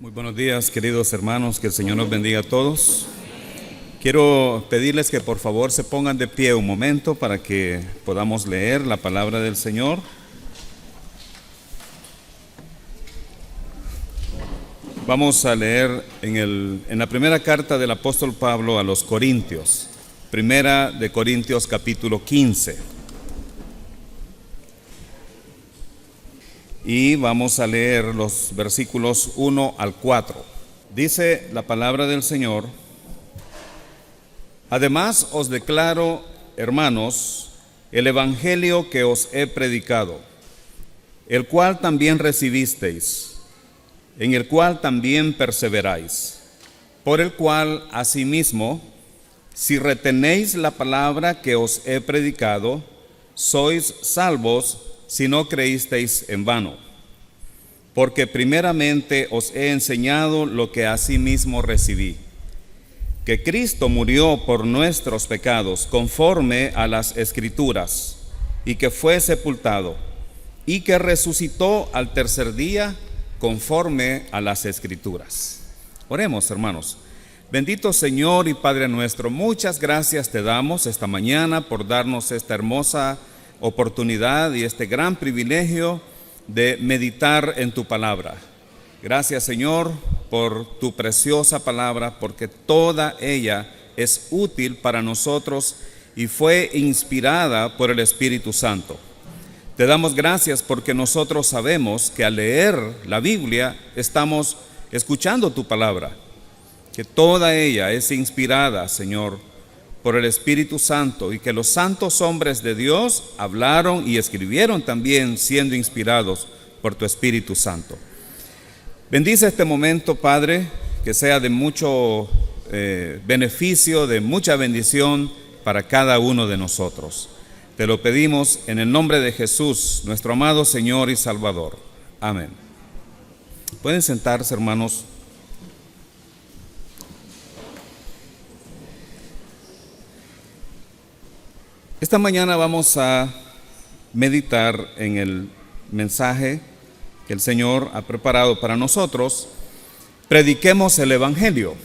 Muy buenos días, queridos hermanos, que el Señor nos bendiga a todos. Quiero pedirles que por favor se pongan de pie un momento para que podamos leer la palabra del Señor. Vamos a leer en la primera carta del apóstol Pablo a los Corintios, primera de Corintios capítulo 15. Y vamos a leer los versículos 1 al 4. Dice la palabra del Señor: Además os declaro, hermanos, el evangelio que os he predicado, el cual también recibisteis, en el cual también perseveráis, por el cual asimismo, si retenéis la palabra que os he predicado, sois salvos si no creísteis en vano. Porque primeramente os he enseñado lo que asimismo recibí, que Cristo murió por nuestros pecados conforme a las Escrituras, y que fue sepultado, y que resucitó al tercer día conforme a las Escrituras. Oremos, hermanos. Bendito Señor y Padre nuestro, muchas gracias te damos esta mañana por darnos esta hermosa oportunidad y este gran privilegio de meditar en tu palabra. Gracias, Señor, por tu preciosa palabra, porque toda ella es útil para nosotros y fue inspirada por el Espíritu Santo. Te damos gracias porque nosotros sabemos que al leer la Biblia estamos escuchando tu palabra, que toda ella es inspirada, Señor, por el Espíritu Santo, y que los santos hombres de Dios hablaron y escribieron también siendo inspirados por tu Espíritu Santo. Bendice este momento, Padre, que sea de mucho beneficio, de mucha bendición para cada uno de nosotros. Te lo pedimos en el nombre de Jesús, nuestro amado Señor y Salvador. Amén. Pueden sentarse, hermanos. Esta mañana vamos a meditar en el mensaje que el Señor ha preparado para nosotros. Prediquemos el Evangelio.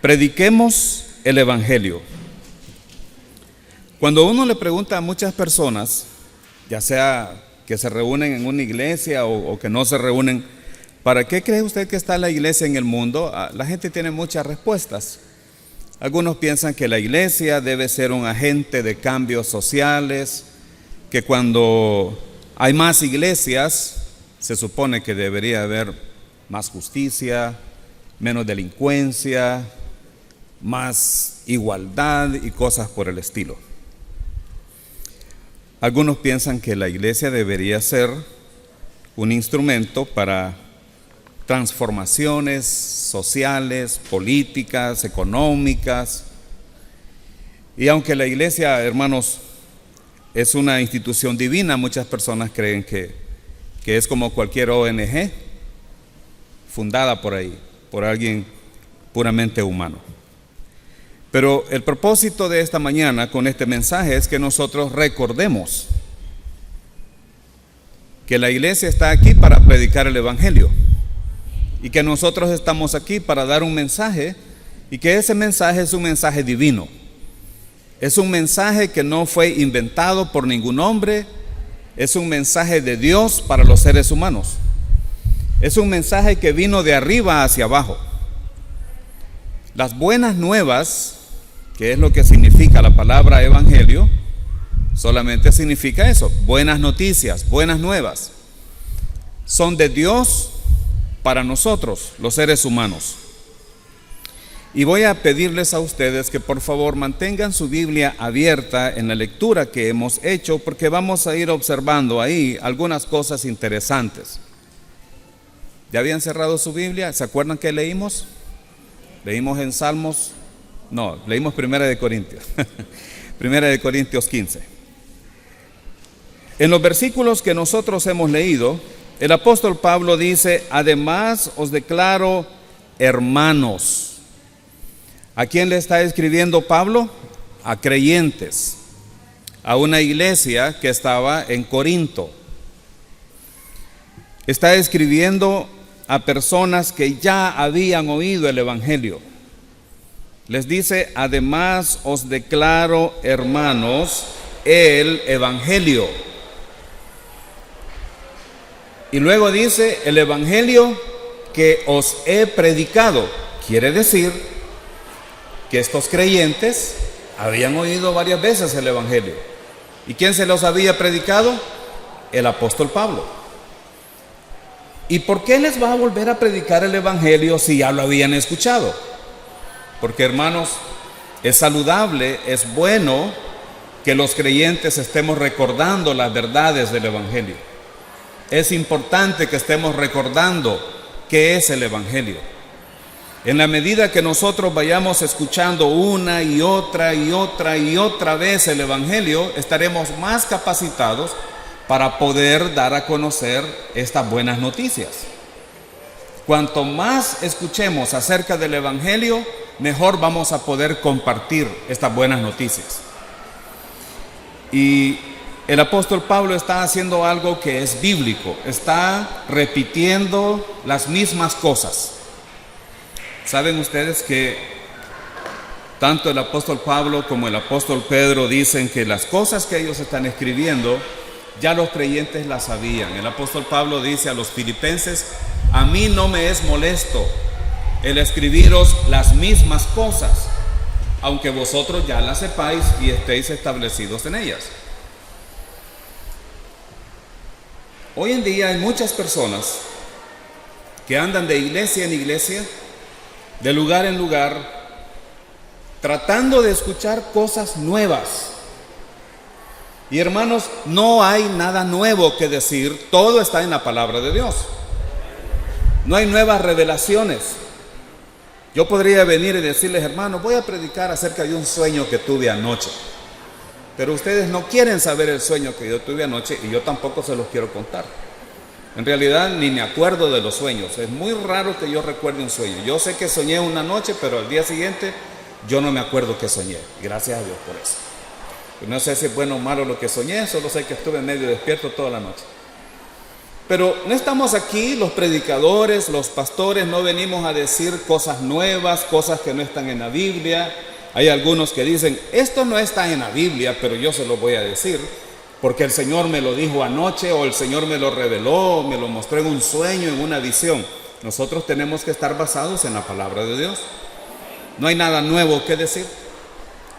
Prediquemos el Evangelio. Cuando uno le pregunta a muchas personas, ya sea que se reúnen en una iglesia o que no se reúnen, ¿para qué cree usted que está la iglesia en el mundo? La gente tiene muchas respuestas. Algunos piensan que la iglesia debe ser un agente de cambios sociales, que cuando hay más iglesias se supone que debería haber más justicia, menos delincuencia, más igualdad y cosas por el estilo. Algunos piensan que la iglesia debería ser un instrumento para transformaciones sociales, políticas, económicas. Y aunque la iglesia, hermanos, es una institución divina, muchas personas creen que es como cualquier ONG fundada por ahí, por alguien puramente humano. Pero el propósito de esta mañana con este mensaje es que nosotros recordemos que la iglesia está aquí para predicar el Evangelio, y que nosotros estamos aquí para dar un mensaje, y que ese mensaje es un mensaje divino. Es un mensaje que no fue inventado por ningún hombre, es un mensaje de Dios para los seres humanos. Es un mensaje que vino de arriba hacia abajo. Las buenas nuevas, que es lo que significa la palabra evangelio, solamente significa eso: buenas noticias, buenas nuevas. Son de Dios para nosotros, los seres humanos. Y voy a pedirles a ustedes que por favor mantengan su Biblia abierta en la lectura que hemos hecho, porque vamos a ir observando ahí algunas cosas interesantes. ¿Ya habían cerrado su Biblia? ¿Se acuerdan que leímos? Leímos en Salmos, no, leímos Primera de Corintios, Primera de Corintios 15. En los versículos que nosotros hemos leído, el apóstol Pablo dice: además os declaro hermanos. ¿A quién le está escribiendo Pablo? A creyentes, a una iglesia que estaba en Corinto. Está escribiendo a personas que ya habían oído el Evangelio. Les dice, además os declaro, hermanos, el Evangelio. Y luego dice, el Evangelio que os he predicado. Quiere decir que estos creyentes habían oído varias veces el Evangelio. ¿Y quién se los había predicado? El apóstol Pablo. ¿Y por qué les va a volver a predicar el Evangelio si ya lo habían escuchado? Porque, hermanos, es saludable, es bueno que los creyentes estemos recordando las verdades del Evangelio. Es importante que estemos recordando qué es el Evangelio. En la medida que nosotros vayamos escuchando una y otra y otra y otra vez el Evangelio, estaremos más capacitados para poder dar a conocer estas buenas noticias. Cuanto más escuchemos acerca del Evangelio, mejor vamos a poder compartir estas buenas noticias. Y el apóstol Pablo está haciendo algo que es bíblico, está repitiendo las mismas cosas. Saben ustedes que tanto el apóstol Pablo como el apóstol Pedro dicen que las cosas que ellos están escribiendo ya los creyentes las sabían. El apóstol Pablo dice a los filipenses, a mí no me es molesto el escribiros las mismas cosas, aunque vosotros ya las sepáis y estéis establecidos en ellas. Hoy en día hay muchas personas que andan de iglesia en iglesia, de lugar en lugar, tratando de escuchar cosas nuevas. Y hermanos, no hay nada nuevo que decir, todo está en la palabra de Dios. No hay nuevas revelaciones. Yo podría venir y decirles, hermanos, voy a predicar acerca de un sueño que tuve anoche. Pero ustedes no quieren saber el sueño que yo tuve anoche y yo tampoco se los quiero contar. En realidad ni me acuerdo de los sueños. Es muy raro que yo recuerde un sueño. Yo sé que soñé una noche, pero al día siguiente yo no me acuerdo que soñé. Gracias a Dios por eso. No sé si es bueno o malo lo que soñé, solo sé que estuve medio despierto toda la noche. Pero no estamos aquí, los predicadores, los pastores, no venimos a decir cosas nuevas, cosas que no están en la Biblia. Hay algunos que dicen, esto no está en la Biblia, pero yo se lo voy a decir, porque el Señor me lo dijo anoche, o el Señor me lo reveló, me lo mostró en un sueño, en una visión. Nosotros tenemos que estar basados en la palabra de Dios. No hay nada nuevo que decir.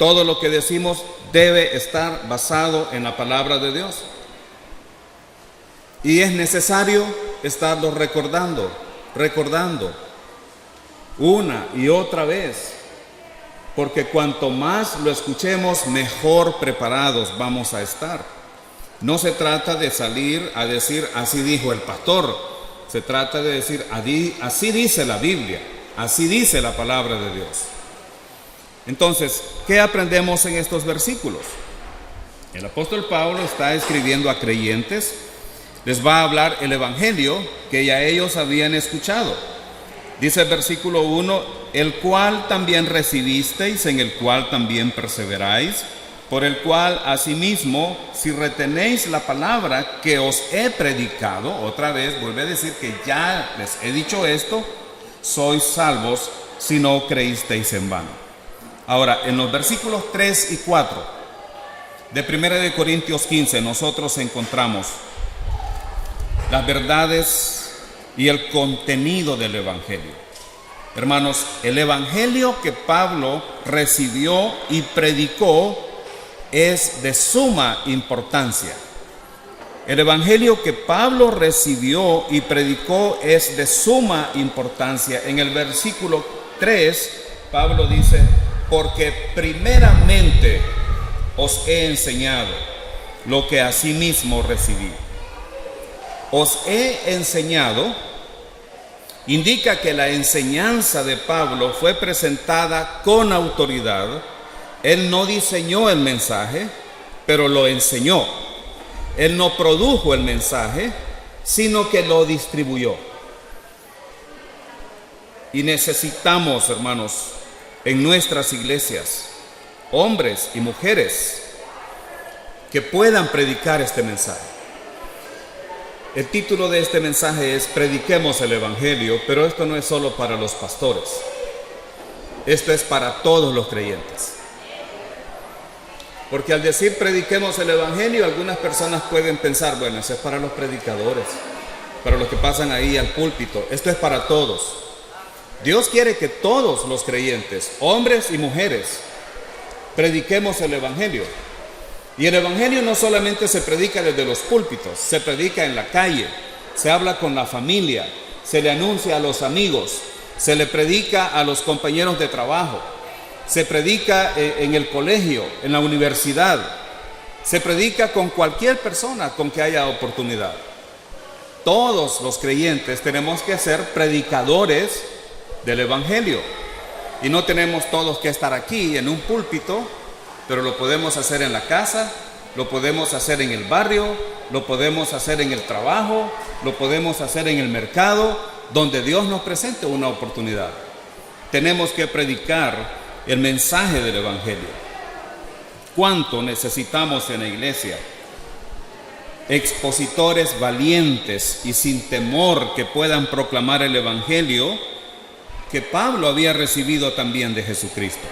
Todo lo que decimos debe estar basado en la palabra de Dios. Y es necesario estarlo recordando una y otra vez. Porque cuanto más lo escuchemos, mejor preparados vamos a estar. No se trata de salir a decir, así dijo el pastor. Se trata de decir, así dice la Biblia, así dice la palabra de Dios. Entonces, ¿qué aprendemos en estos versículos? El apóstol Pablo está escribiendo a creyentes, les va a hablar el Evangelio que ya ellos habían escuchado. Dice el versículo 1, el cual también recibisteis, en el cual también perseveráis, por el cual asimismo, si retenéis la palabra que os he predicado, otra vez vuelve a decir que ya les he dicho esto, sois salvos si no creísteis en vano. Ahora, en los versículos 3 y 4 de 1 de Corintios 15, nosotros encontramos las verdades y el contenido del Evangelio. Hermanos, el Evangelio que Pablo recibió y predicó es de suma importancia. El Evangelio que Pablo recibió y predicó es de suma importancia. En el versículo 3, Pablo dice, porque primeramente os he enseñado lo que asimismo recibí. Os he enseñado indica que la enseñanza de Pablo fue presentada con autoridad. Él no diseñó el mensaje, pero lo enseñó. Él no produjo el mensaje, sino que lo distribuyó. Y necesitamos, hermanos, en nuestras iglesias, hombres y mujeres que puedan predicar este mensaje. El título de este mensaje es Prediquemos el Evangelio, pero esto no es solo para los pastores. Esto es para todos los creyentes. Porque al decir prediquemos el Evangelio, algunas personas pueden pensar, bueno, eso es para los predicadores, para los que pasan ahí al púlpito. Esto es para todos. Dios quiere que todos los creyentes, hombres y mujeres, prediquemos el Evangelio. Y el Evangelio no solamente se predica desde los púlpitos, se predica en la calle, se habla con la familia, se le anuncia a los amigos, se le predica a los compañeros de trabajo, se predica en el colegio, en la universidad, se predica con cualquier persona con que haya oportunidad. Todos los creyentes tenemos que ser predicadores del Evangelio. Y no tenemos todos que estar aquí en un púlpito, pero lo podemos hacer en la casa, lo podemos hacer en el barrio, lo podemos hacer en el trabajo, lo podemos hacer en el mercado, donde Dios nos presente una oportunidad. Tenemos que predicar el mensaje del Evangelio. ¿Cuánto necesitamos en la iglesia? Expositores valientes y sin temor que puedan proclamar el Evangelio que Pablo había recibido también de Jesucristo.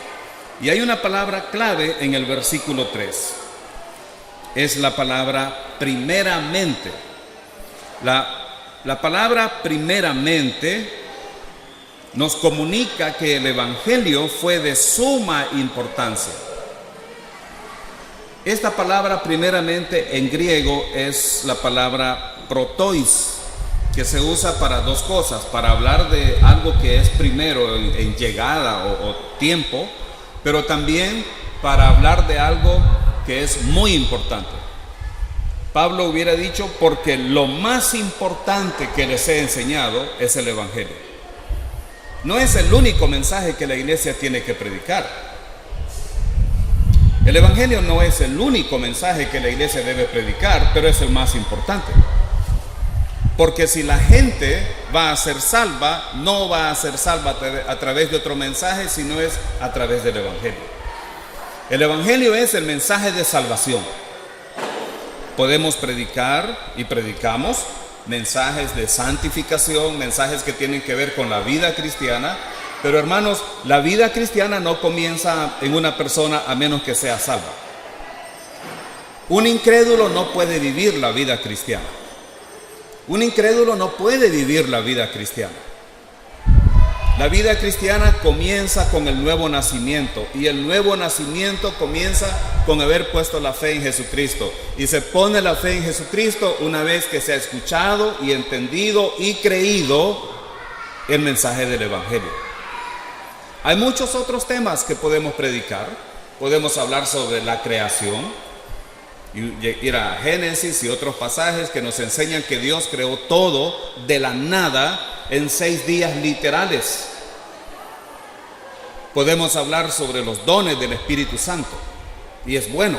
Y hay una palabra clave en el versículo 3. Es la palabra primeramente. La palabra primeramente nos comunica que el Evangelio fue de suma importancia. Esta palabra primeramente en griego es la palabra protois, que se usa para dos cosas, para hablar de algo que es primero en llegada o tiempo, pero también para hablar de algo que es muy importante. Pablo hubiera dicho, porque lo más importante que les he enseñado es el Evangelio. No es el único mensaje que la iglesia tiene que predicar. El Evangelio no es el único mensaje que la iglesia debe predicar, pero es el más importante. Porque si la gente va a ser salva, no va a ser salva a través de otro mensaje, sino es a través del Evangelio. El Evangelio es el mensaje de salvación. Podemos predicar y predicamos mensajes de santificación, mensajes que tienen que ver con la vida cristiana, pero hermanos, la vida cristiana no comienza en una persona a menos que sea salva. Un incrédulo no puede vivir la vida cristiana. Un incrédulo no puede vivir la vida cristiana. La vida cristiana comienza con el nuevo nacimiento, y el nuevo nacimiento comienza con haber puesto la fe en Jesucristo. Y se pone la fe en Jesucristo una vez que se ha escuchado y entendido y creído el mensaje del Evangelio. Hay muchos otros temas que podemos predicar. Podemos hablar sobre la creación, ir a Génesis y otros pasajes que nos enseñan que Dios creó todo de la nada en 6 días literales. Podemos hablar sobre los dones del Espíritu Santo, y es bueno,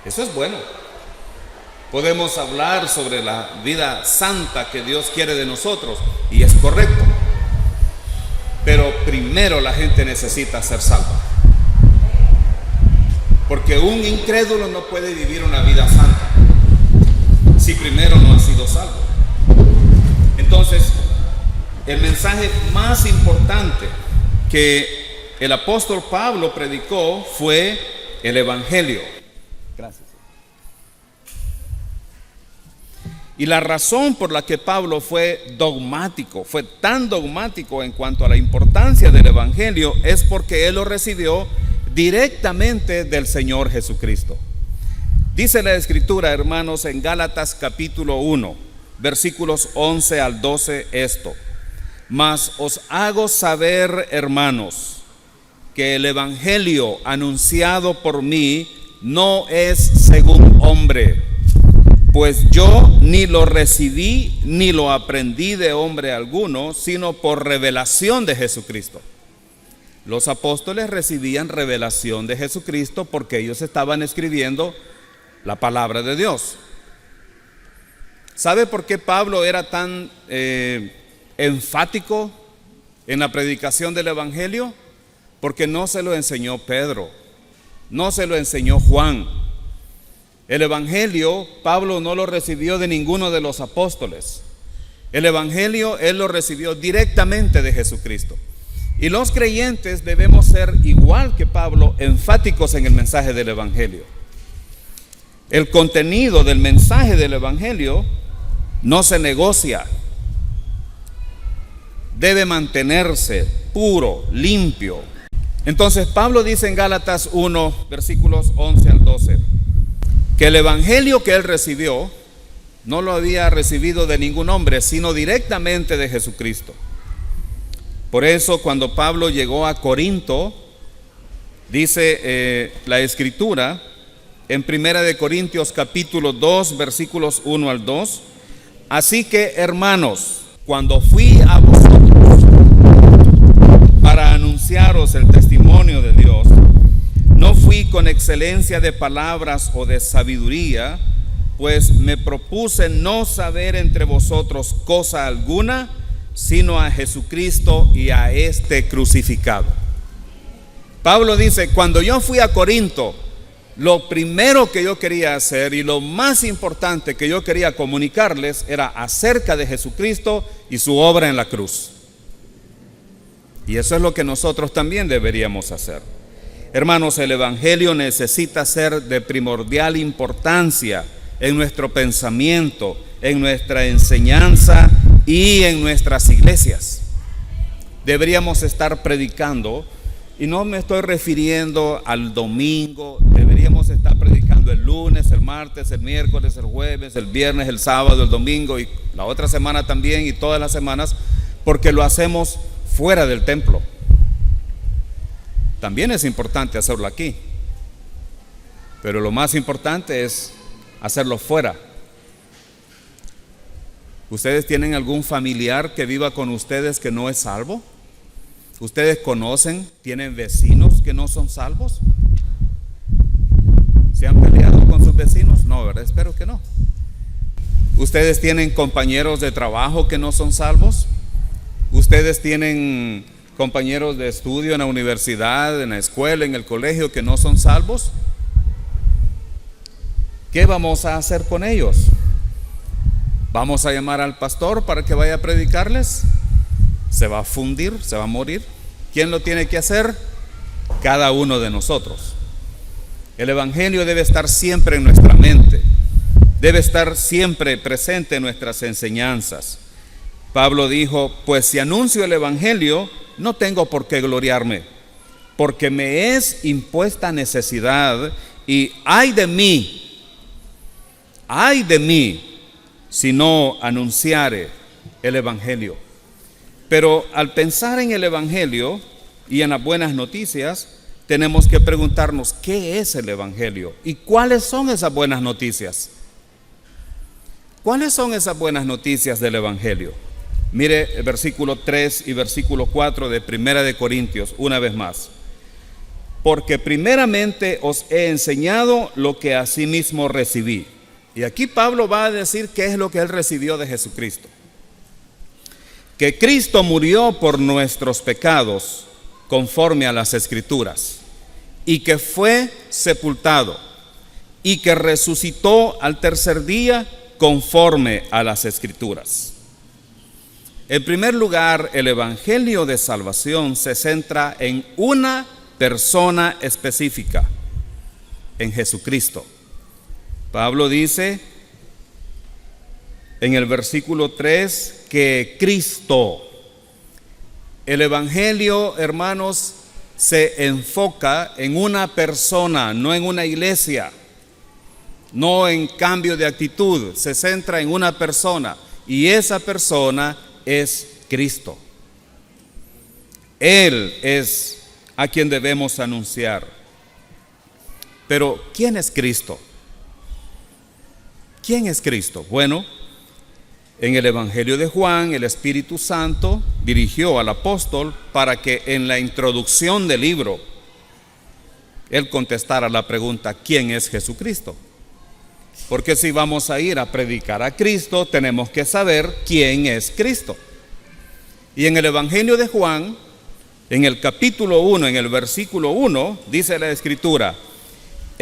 eso es bueno. Podemos hablar sobre la vida santa que Dios quiere de nosotros, y es correcto. Pero primero la gente necesita ser salva, porque un incrédulo no puede vivir una vida santa si primero no ha sido salvo. Entonces, el mensaje más importante que el apóstol Pablo predicó fue el Evangelio. Gracias. Y la razón por la que Pablo fue tan dogmático en cuanto a la importancia del Evangelio, es porque él lo recibió directamente del Señor Jesucristo. Dice la Escritura, hermanos, en Gálatas capítulo 1, versículos 11 al 12 esto: mas os hago saber, hermanos, que el Evangelio anunciado por mí no es según hombre, pues yo ni lo recibí ni lo aprendí de hombre alguno, sino por revelación de Jesucristo. Los apóstoles recibían revelación de Jesucristo porque ellos estaban escribiendo la palabra de Dios. ¿Sabe por qué Pablo era tan enfático en la predicación del Evangelio? Porque no se lo enseñó Pedro, no se lo enseñó Juan, El Evangelio, Pablo no lo recibió de ninguno de los apóstoles. El Evangelio, él lo recibió directamente de Jesucristo. Y los creyentes debemos ser, igual que Pablo, enfáticos en el mensaje del Evangelio. El contenido del mensaje del Evangelio no se negocia. Debe mantenerse puro, limpio. Entonces Pablo dice en Gálatas 1, versículos 11 al 12, que el Evangelio que él recibió no lo había recibido de ningún hombre, sino directamente de Jesucristo. Por eso cuando Pablo llegó a Corinto, dice la Escritura en 1 de Corintios capítulo 2, versículos 1 al 2, así que hermanos, cuando fui a vosotros para anunciaros el testimonio de Dios, no fui con excelencia de palabras o de sabiduría, pues me propuse no saber entre vosotros cosa alguna, sino a Jesucristo y a este crucificado. Pablo dice, cuando yo fui a Corinto, lo primero que yo quería hacer y lo más importante que yo quería comunicarles era acerca de Jesucristo y su obra en la cruz. Y eso es lo que nosotros también deberíamos hacer. Hermanos, el Evangelio necesita ser de primordial importancia en nuestro pensamiento, en nuestra enseñanza y en nuestras iglesias. Deberíamos estar predicando, y no me estoy refiriendo al domingo, deberíamos estar predicando el lunes, el martes, el miércoles, el jueves, el viernes, el sábado, el domingo y la otra semana también y todas las semanas, porque lo hacemos fuera del templo. También es importante hacerlo aquí, pero lo más importante es hacerlo fuera. ¿Ustedes tienen algún familiar que viva con ustedes que no es salvo? ¿Ustedes conocen, tienen vecinos que no son salvos? ¿Se han peleado con sus vecinos? No, ¿verdad? Espero que no. ¿Ustedes tienen compañeros de trabajo que no son salvos? ¿Ustedes tienen compañeros de estudio en la universidad, en la escuela, en el colegio que no son salvos? ¿Qué vamos a hacer con ellos? ¿Vamos a llamar al pastor para que vaya a predicarles? ¿Se va a fundir? ¿Se va a morir? ¿Quién lo tiene que hacer? Cada uno de nosotros. El Evangelio debe estar siempre en nuestra mente, debe estar siempre presente en nuestras enseñanzas. Pablo dijo, pues si anuncio el Evangelio, no tengo por qué gloriarme, porque me es impuesta necesidad y ay de mí, si no anunciare el Evangelio. Pero al pensar en el Evangelio y en las buenas noticias, tenemos que preguntarnos, ¿qué es el Evangelio? ¿Y cuáles son esas buenas noticias? ¿Cuáles son esas buenas noticias del Evangelio? Mire el versículo 3 y versículo 4 de 1 de Corintios, una vez más. Porque primeramente os he enseñado lo que asimismo recibí. Y aquí Pablo va a decir qué es lo que él recibió de Jesucristo. Que Cristo murió por nuestros pecados conforme a las Escrituras, y que fue sepultado, y que resucitó al tercer día conforme a las Escrituras. En primer lugar, el Evangelio de salvación se centra en una persona específica, en Jesucristo. Pablo dice en el versículo 3 que Cristo, el Evangelio, hermanos, se enfoca en una persona, no en una iglesia, no en cambio de actitud, se centra en una persona y esa persona es Cristo. Él es a quien debemos anunciar. Pero ¿quién es Cristo? ¿Quién es Cristo? Bueno, en el Evangelio de Juan, el Espíritu Santo dirigió al apóstol para que en la introducción del libro él contestara la pregunta, ¿quién es Jesucristo? Porque si vamos a ir a predicar a Cristo, tenemos que saber quién es Cristo. Y en el Evangelio de Juan, en el capítulo 1, en el versículo 1, dice la Escritura,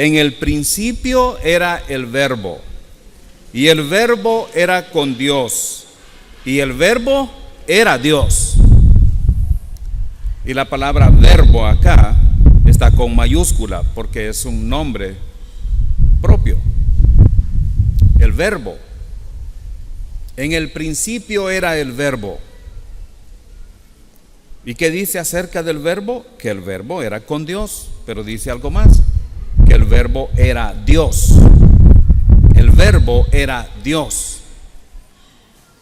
En el principio era el Verbo, y el Verbo era con Dios, y el Verbo era Dios. Y la palabra verbo acá está con mayúscula porque es un nombre propio. El Verbo. En el principio era el Verbo. ¿Y qué dice acerca del Verbo? Que el Verbo era con Dios, pero dice algo más, que el Verbo era Dios. El Verbo era Dios.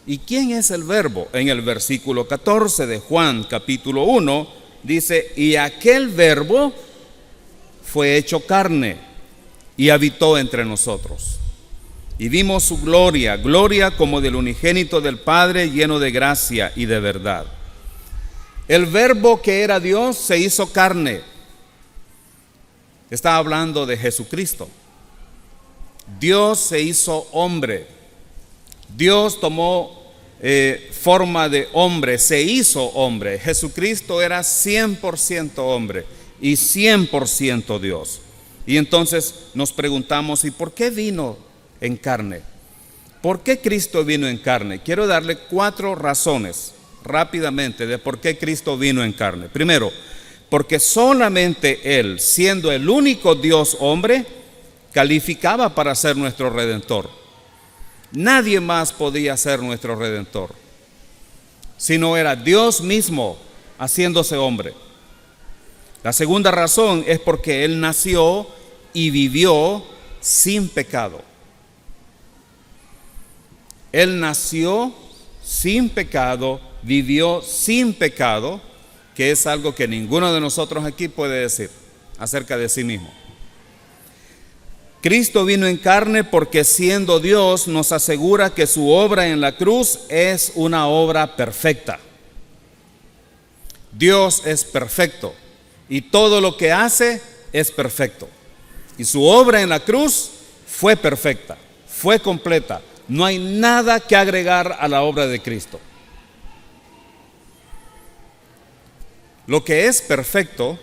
¿Y quién es el Verbo? En el versículo 14 de Juan capítulo 1 dice: y aquel Verbo fue hecho carne y habitó entre nosotros. Y vimos su gloria, gloria como del unigénito del Padre, lleno de gracia y de verdad. El Verbo que era Dios se hizo carne. Está hablando de Jesucristo. Dios se hizo hombre. Dios tomó forma de hombre, se hizo hombre. Jesucristo era 100% hombre y 100% Dios. Y entonces nos preguntamos, ¿y por qué vino en carne? ¿Por qué Cristo vino en carne? Quiero darle 4 razones rápidamente de por qué Cristo vino en carne. Primero, porque solamente Él, siendo el único Dios hombre, calificaba para ser nuestro Redentor. Nadie más podía ser nuestro Redentor, sino era Dios mismo haciéndose hombre. La segunda razón es porque Él nació y vivió sin pecado. Él nació sin pecado, vivió sin pecado, que es algo que ninguno de nosotros aquí puede decir acerca de sí mismo. Cristo vino en carne porque siendo Dios nos asegura que su obra en la cruz es una obra perfecta. Dios es perfecto y todo lo que hace es perfecto. Y su obra en la cruz fue perfecta, fue completa. No hay nada que agregar a la obra de Cristo. Lo que es perfecto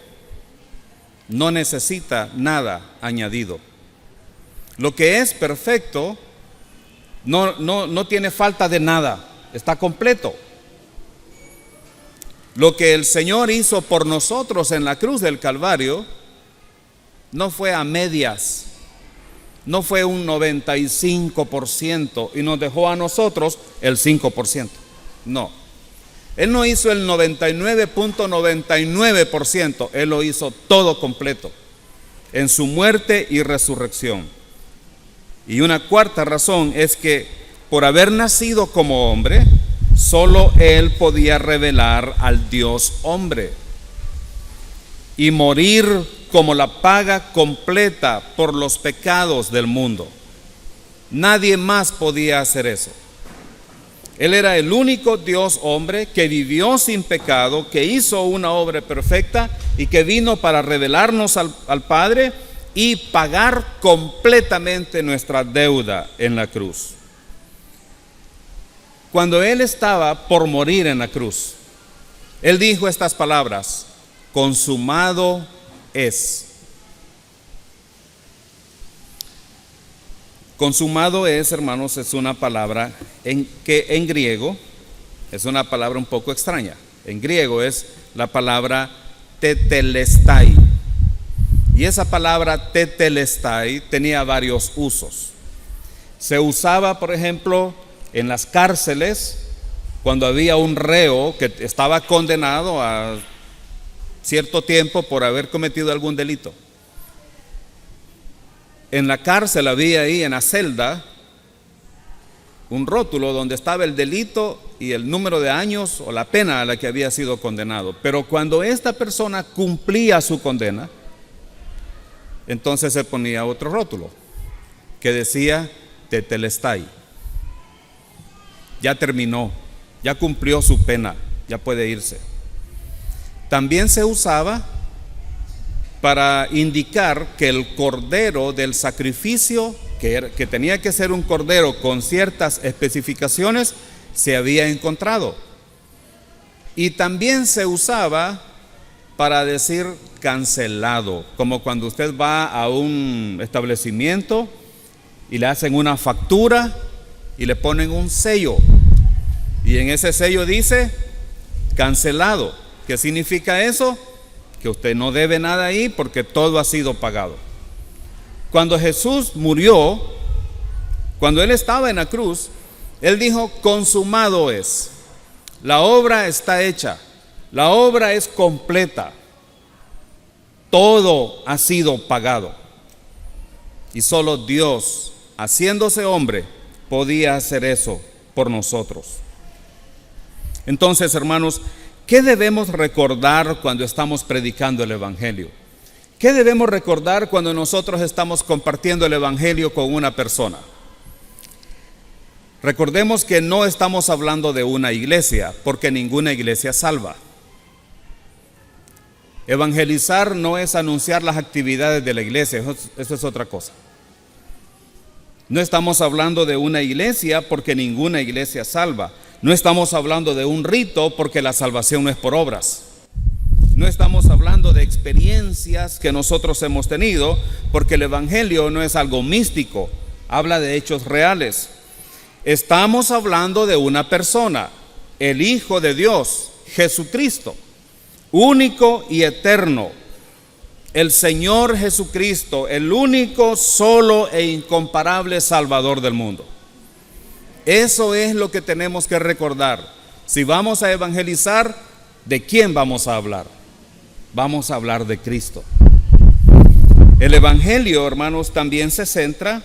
no necesita nada añadido. Lo que es perfecto no tiene falta de nada, está completo. Lo que el Señor hizo por nosotros en la cruz del Calvario no fue a medias, no fue un 95% y nos dejó a nosotros el 5%. No, Él no hizo el 99.99%, Él lo hizo todo completo en su muerte y resurrección. Y una cuarta razón es que por haber nacido como hombre, solo Él podía revelar al Dios hombre y morir como la paga completa por los pecados del mundo. Nadie más podía hacer eso. Él era el único Dios hombre que vivió sin pecado, que hizo una obra perfecta y que vino para revelarnos al Padre y pagar completamente nuestra deuda en la cruz. Cuando Él estaba por morir en la cruz, Él dijo estas palabras: consumado es. Consumado es, hermanos, es una palabra que en griego es una palabra un poco extraña. En griego es la palabra tetelestai. Y esa palabra tetelestai tenía varios usos. Se usaba, por ejemplo, en las cárceles, cuando había un reo que estaba condenado a cierto tiempo por haber cometido algún delito. En la cárcel había ahí en la celda un rótulo donde estaba el delito y el número de años o la pena a la que había sido condenado. Pero cuando esta persona cumplía su condena, entonces se ponía otro rótulo que decía tetelestai. Ya terminó, ya cumplió su pena, ya puede irse. También se usaba para indicar que el cordero del sacrificio, que tenía que ser un cordero con ciertas especificaciones, se había encontrado. Y también se usaba para decir cancelado, como cuando usted va a un establecimiento y le hacen una factura y le ponen un sello, y en ese sello dice cancelado. ¿Qué significa eso? Que usted no debe nada ahí porque todo ha sido pagado. Cuando Jesús murió, cuando Él estaba en la cruz, Él dijo: consumado es, la obra está hecha, la obra es completa, todo ha sido pagado. Y solo Dios, haciéndose hombre, podía hacer eso por nosotros. Entonces, hermanos, ¿qué debemos recordar cuando estamos predicando el Evangelio? ¿Qué debemos recordar cuando nosotros estamos compartiendo el Evangelio con una persona? Recordemos que no estamos hablando de una iglesia, porque ninguna iglesia salva. Evangelizar no es anunciar las actividades de la iglesia, eso es otra cosa. No estamos hablando de una iglesia, porque ninguna iglesia salva. No estamos hablando de un rito, porque la salvación no es por obras. No estamos hablando de experiencias que nosotros hemos tenido, porque el Evangelio no es algo místico, habla de hechos reales. Estamos hablando de una persona, el Hijo de Dios, Jesucristo, único y eterno, el Señor Jesucristo, el único, solo e incomparable Salvador del mundo. Eso es lo que tenemos que recordar. Si vamos a evangelizar, ¿de quién vamos a hablar? Vamos a hablar de Cristo. El Evangelio, hermanos, también se centra,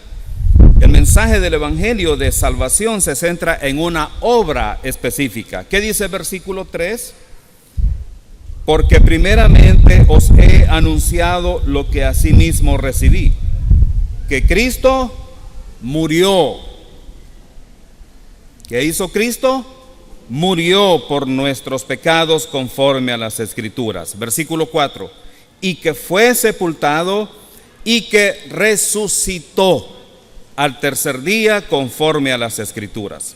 el mensaje del Evangelio de salvación se centra en una obra específica. ¿Qué dice el versículo 3? Porque primeramente os he anunciado lo que asimismo recibí, que Cristo murió. ¿Qué hizo Cristo? Murió por nuestros pecados conforme a las Escrituras. Versículo 4. Y que fue sepultado y que resucitó al tercer día conforme a las Escrituras.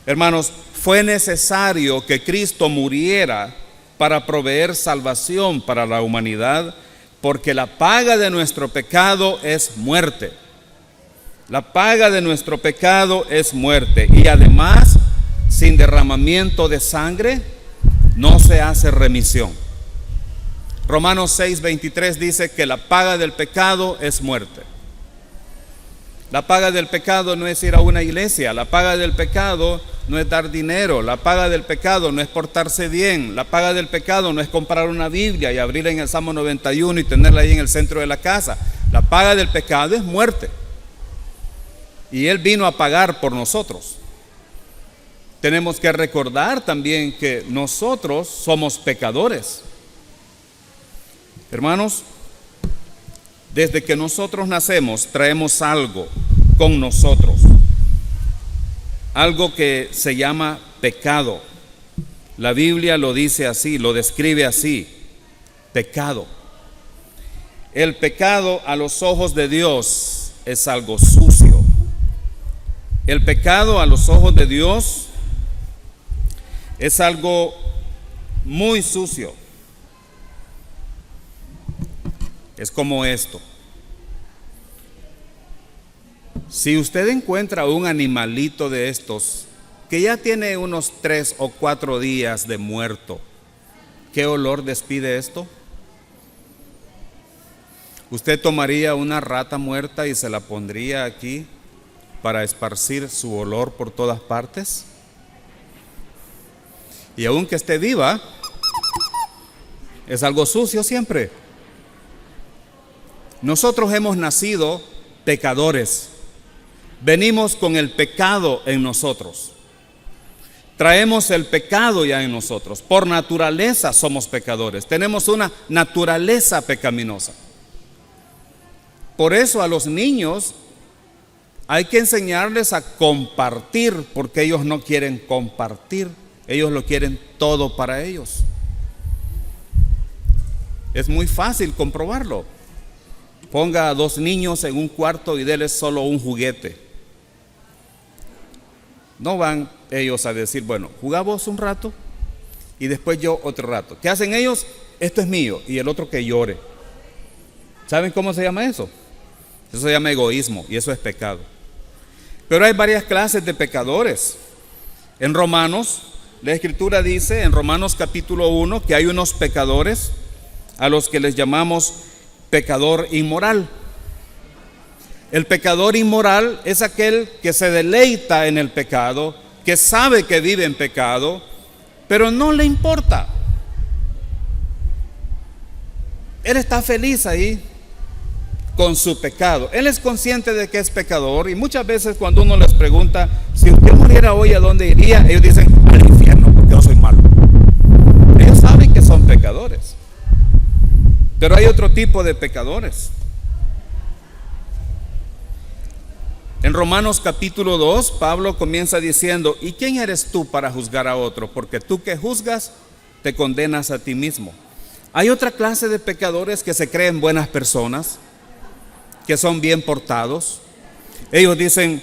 Hermanos, fue necesario que Cristo muriera para proveer salvación para la humanidad, porque la paga de nuestro pecado es muerte. La paga de nuestro pecado es muerte, y además, sin derramamiento de sangre no se hace remisión. Romanos 6:23 dice que la paga del pecado es muerte. La paga del pecado no es ir a una iglesia, la paga del pecado no es dar dinero, la paga del pecado no es portarse bien, la paga del pecado no es comprar una Biblia y abrirla en el Salmo 91 y tenerla ahí en el centro de la casa. La paga del pecado es muerte. Y Él vino a pagar por nosotros. Tenemos que recordar también que nosotros somos pecadores. Hermanos, desde que nosotros nacemos traemos algo con nosotros, algo que se llama pecado. La Biblia lo dice así, lo describe así: pecado. El pecado a los ojos de Dios es algo sucio. El pecado a los ojos de Dios es algo muy sucio. Es como esto. Si usted encuentra un animalito de estos que ya tiene unos 3 o 4 días de muerto, ¿qué olor despide esto? ¿Usted tomaría una rata muerta y se la pondría aquí para esparcir su olor por todas partes? Y aunque esté viva, es algo sucio siempre. Nosotros hemos nacido pecadores. Venimos con el pecado en nosotros. Traemos el pecado ya en nosotros. Por naturaleza somos pecadores. Tenemos una naturaleza pecaminosa. Por eso a los niños hay que enseñarles a compartir, porque ellos no quieren compartir. Ellos lo quieren todo para ellos. Es muy fácil comprobarlo. Ponga a 2 niños en un cuarto y déles solo un juguete. No van ellos a decir, bueno, jugamos un rato y después yo otro rato. ¿Qué hacen ellos? esto es mío, y el otro que llore. ¿Saben cómo se llama eso? Eso se llama egoísmo, y eso es pecado. Pero hay varias clases de pecadores. En Romanos, la Escritura dice, en Romanos capítulo 1, que hay unos pecadores a los que les llamamos pecador inmoral. El pecador inmoral es aquel que se deleita en el pecado, que sabe que vive en pecado, pero no le importa. Él está feliz ahí con su pecado. Él es consciente de que es pecador, y muchas veces cuando uno les pregunta, si usted muriera hoy, ¿a dónde iría? Ellos dicen, al infierno, porque yo soy malo. Ellos saben que son pecadores. Pero hay otro tipo de pecadores. En Romanos capítulo 2, Pablo comienza diciendo, ¿y quién eres tú para juzgar a otro? Porque tú que juzgas, te condenas a ti mismo. Hay otra clase de pecadores que se creen buenas personas, que son bien portados. Ellos dicen,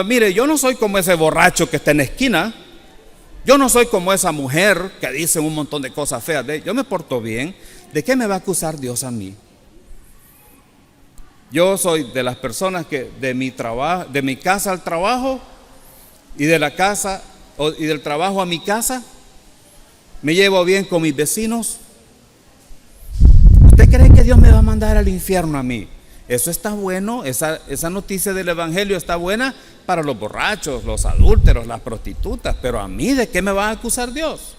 mire, yo no soy como ese borracho que está en la esquina. Yo no soy como esa mujer que dice un montón de cosas feas. Yo me porto bien. ¿De qué me va a acusar Dios a mí? Yo soy de las personas que de mi casa al trabajo, y de la casa y del trabajo a mi casa, me llevo bien con mis vecinos. ¿Usted cree que Dios me va a mandar al infierno a mí? Eso está bueno, esa noticia del evangelio está buena para los borrachos, los adúlteros, las prostitutas, pero a mí, ¿de qué me va a acusar Dios?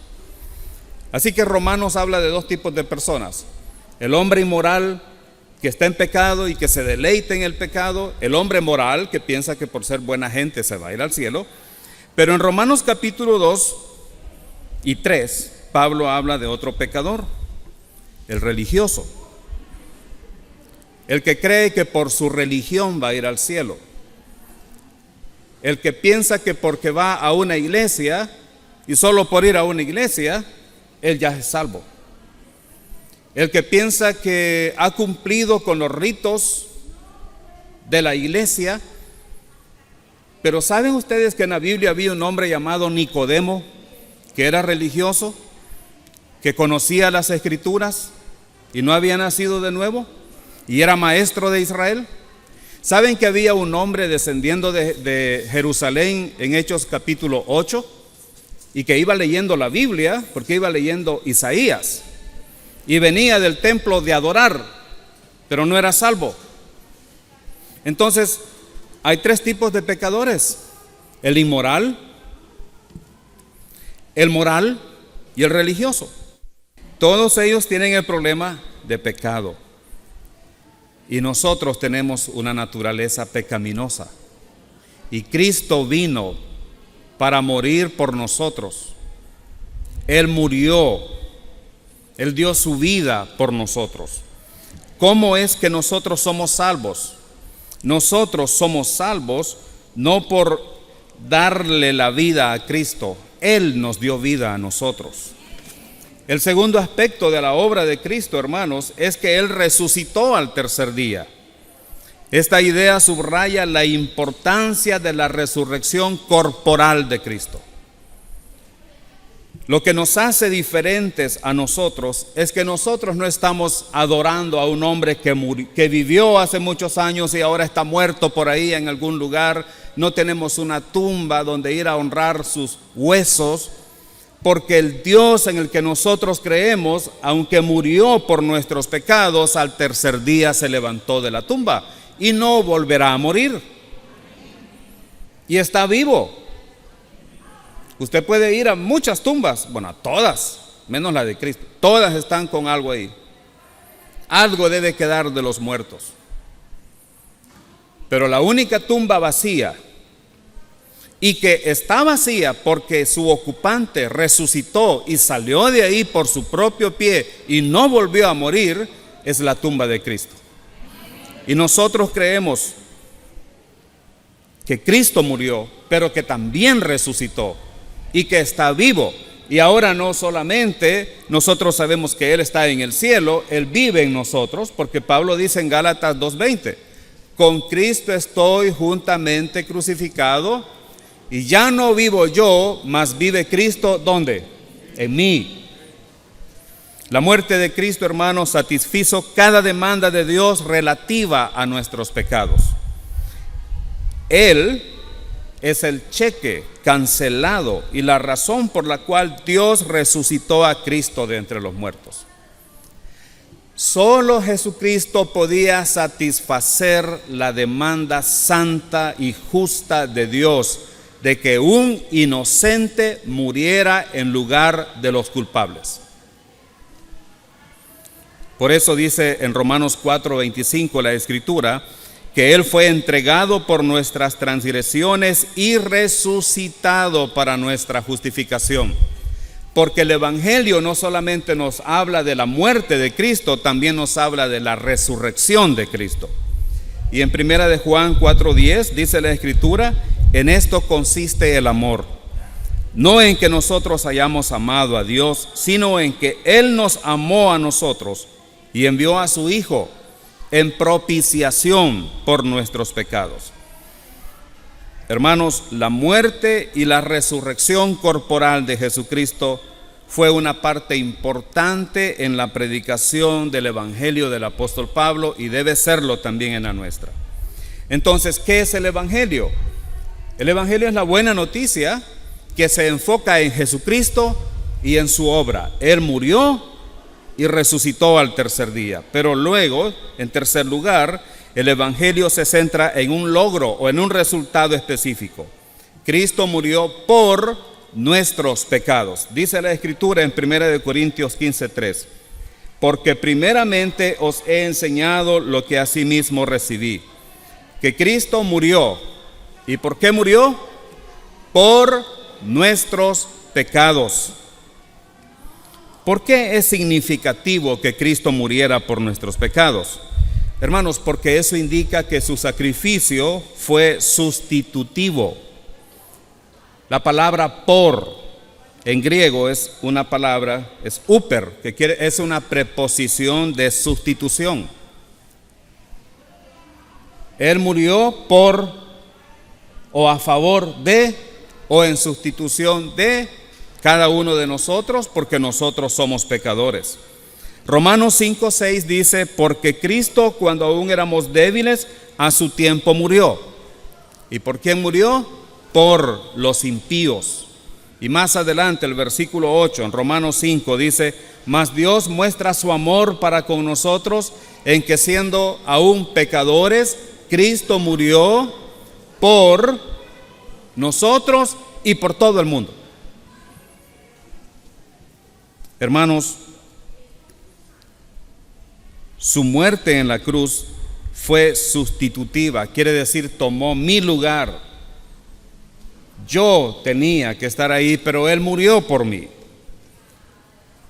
Así que Romanos habla de dos tipos de personas: el hombre inmoral que está en pecado y que se deleita en el pecado, el hombre moral que piensa que por ser buena gente se va a ir al cielo. Pero en Romanos capítulo 2 y 3, Pablo habla de otro pecador, el religioso, el que cree que por su religión va a ir al cielo, el que piensa que porque va a una iglesia y solo por ir a una iglesia, él ya es salvo. El que piensa que ha cumplido con los ritos de la iglesia. Pero ¿saben ustedes que en la Biblia había un hombre llamado Nicodemo, que era religioso, que conocía las Escrituras y no había nacido de nuevo, y era maestro de Israel? ¿Saben que había un hombre descendiendo de Jerusalén en Hechos capítulo 8 y que iba leyendo la Biblia, porque iba leyendo Isaías, y venía del templo de adorar, pero no era salvo? Entonces, hay tres tipos de pecadores: el inmoral, el moral y el religioso. Todos ellos tienen el problema de pecado, y nosotros tenemos una naturaleza pecaminosa, y Cristo vino para morir por nosotros. Él murió, Él dio su vida por nosotros. ¿Cómo es que nosotros somos salvos? Nosotros somos salvos no por darle la vida a Cristo, Él nos dio vida a nosotros. El segundo aspecto de la obra de Cristo, hermanos, es que Él resucitó al tercer día. Esta idea subraya la importancia de la resurrección corporal de Cristo. Lo que nos hace diferentes a nosotros es que nosotros no estamos adorando a un hombre que vivió hace muchos años y ahora está muerto por ahí en algún lugar. No tenemos una tumba donde ir a honrar sus huesos, porque el Dios en el que nosotros creemos, aunque murió por nuestros pecados, al tercer día se levantó de la tumba y no volverá a morir. Y está vivo. Usted puede ir a muchas tumbas, bueno, a todas, menos la de Cristo. Todas están con algo ahí. Algo debe quedar de los muertos. Pero la única tumba vacía, y que está vacía porque su ocupante resucitó y salió de ahí por su propio pie y no volvió a morir, es la tumba de Cristo. Y nosotros creemos que Cristo murió, pero que también resucitó y que está vivo. Y ahora no solamente nosotros sabemos que Él está en el cielo, Él vive en nosotros, porque Pablo dice en Gálatas 2:20, con Cristo estoy juntamente crucificado, y ya no vivo yo, mas vive Cristo, ¿dónde? En mí. La muerte de Cristo, hermanos, satisfizo cada demanda de Dios relativa a nuestros pecados. Él es el cheque cancelado y la razón por la cual Dios resucitó a Cristo de entre los muertos. Solo Jesucristo podía satisfacer la demanda santa y justa de Dios de que un inocente muriera en lugar de los culpables. Por eso dice en Romanos 4:25 la Escritura, que Él fue entregado por nuestras transgresiones y resucitado para nuestra justificación. Porque el Evangelio no solamente nos habla de la muerte de Cristo, también nos habla de la resurrección de Cristo. Y en 1 de Juan 4:10 dice la Escritura, en esto consiste el amor, no en que nosotros hayamos amado a Dios, sino en que Él nos amó a nosotros y envió a su Hijo en propiciación por nuestros pecados. Hermanos, la muerte y la resurrección corporal de Jesucristo fue una parte importante en la predicación del Evangelio del apóstol Pablo y debe serlo también en la nuestra. Entonces, ¿qué es el Evangelio? El Evangelio es la buena noticia que se enfoca en Jesucristo y en su obra. Él murió y resucitó al tercer día. Pero luego, en tercer lugar, el Evangelio se centra en un logro o en un resultado específico. Cristo murió por nuestros pecados. Dice la Escritura en 1 Corintios 15:3, porque primeramente os he enseñado lo que asimismo recibí, que Cristo murió. ¿Y por qué murió? Por nuestros pecados. ¿Por qué es significativo que Cristo muriera por nuestros pecados? Hermanos, porque eso indica que su sacrificio fue sustitutivo. La palabra por en griego es una palabra, es uper, es una preposición de sustitución. Él murió por o a favor de o en sustitución de cada uno de nosotros, porque nosotros somos pecadores. Romanos 5:6 dice, porque Cristo cuando aún éramos débiles, a su tiempo murió. ¿Y por quién murió? Por los impíos. Y más adelante el versículo 8 en Romanos 5 dice, mas Dios muestra su amor para con nosotros en que siendo aún pecadores, Cristo murió por nosotros y por todo el mundo. Hermanos, su muerte en la cruz fue sustitutiva, quiere decir tomó mi lugar. Yo tenía que estar ahí, pero Él murió por mí.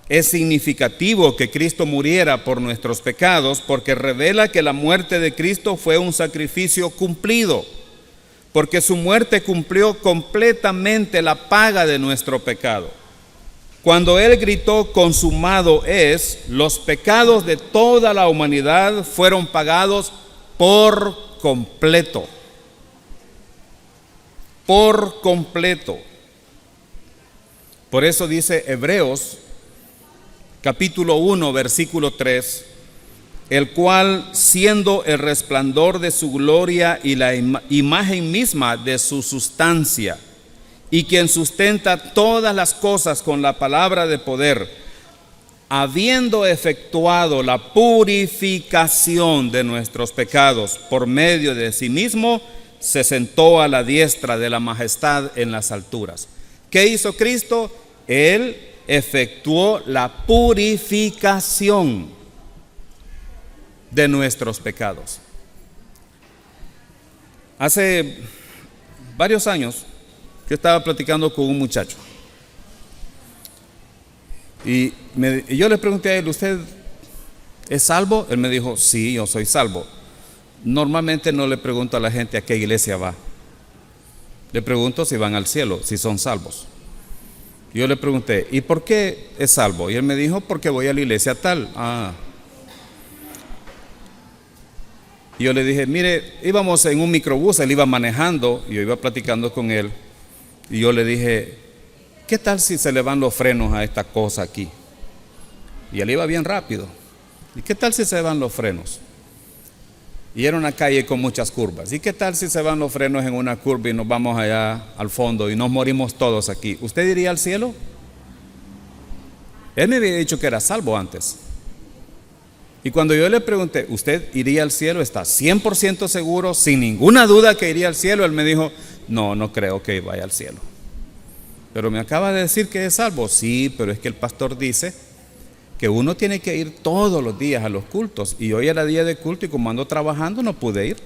Es significativo que Cristo muriera por nuestros pecados porque revela que la muerte de Cristo fue un sacrificio cumplido, porque su muerte cumplió completamente la paga de nuestro pecado. Cuando Él gritó consumado es, los pecados de toda la humanidad fueron pagados por completo. Por completo. Por eso dice Hebreos capítulo 1 versículo 3, el cual siendo el resplandor de su gloria y la imagen misma de su sustancia, y quien sustenta todas las cosas con la palabra de poder, habiendo efectuado la purificación de nuestros pecados por medio de sí mismo, se sentó a la diestra de la majestad en las alturas. ¿Qué hizo Cristo? Él efectuó la purificación de nuestros pecados. Hace varios años yo estaba platicando con un muchacho y yo le pregunté a él, ¿usted es salvo? Él me dijo, sí, yo soy salvo. Normalmente no le pregunto a la gente a qué iglesia va. Le pregunto si van al cielo, si son salvos. Yo le pregunté, ¿y por qué es salvo? Y él me dijo, porque voy a la iglesia tal. Y yo le dije, mire, íbamos en un microbús, él iba manejando, y yo iba platicando con él. Y yo le dije, ¿qué tal si se le van los frenos a esta cosa aquí? Y él iba bien rápido. ¿Y qué tal si se van los frenos? Y era una calle con muchas curvas. ¿Y qué tal si se van los frenos en una curva y nos vamos allá al fondo y nos morimos todos aquí? ¿Usted iría al cielo? Él me había dicho que era salvo antes. Y cuando yo le pregunté, ¿usted iría al cielo? ¿Está 100% seguro, sin ninguna duda que iría al cielo? Él me dijo, no creo que vaya al cielo. Pero me acaba de decir que es salvo. Sí, pero es que el pastor dice que uno tiene que ir todos los días a los cultos. Y hoy era día de culto y como ando trabajando no pude ir.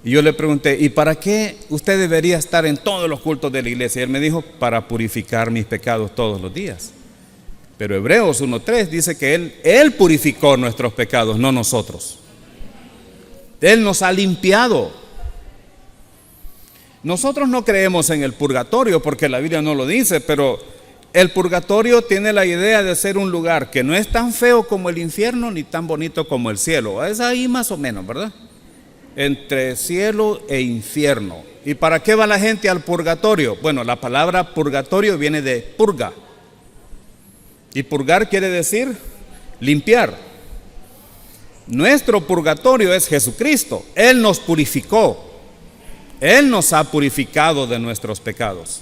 Y yo le pregunté, ¿y para qué usted debería estar en todos los cultos de la iglesia? Y él me dijo, para purificar mis pecados todos los días. Pero Hebreos 1:3 dice que Él purificó nuestros pecados, no nosotros. Él nos ha limpiado. Nosotros no creemos en el purgatorio porque la Biblia no lo dice, pero el purgatorio tiene la idea de ser un lugar que no es tan feo como el infierno ni tan bonito como el cielo. Es ahí más o menos, ¿verdad? Entre cielo e infierno. ¿Y para qué va la gente al purgatorio? Bueno, la palabra purgatorio viene de purga. Y purgar quiere decir limpiar. Nuestro purgatorio es Jesucristo. Él nos purificó. Él nos ha purificado de nuestros pecados.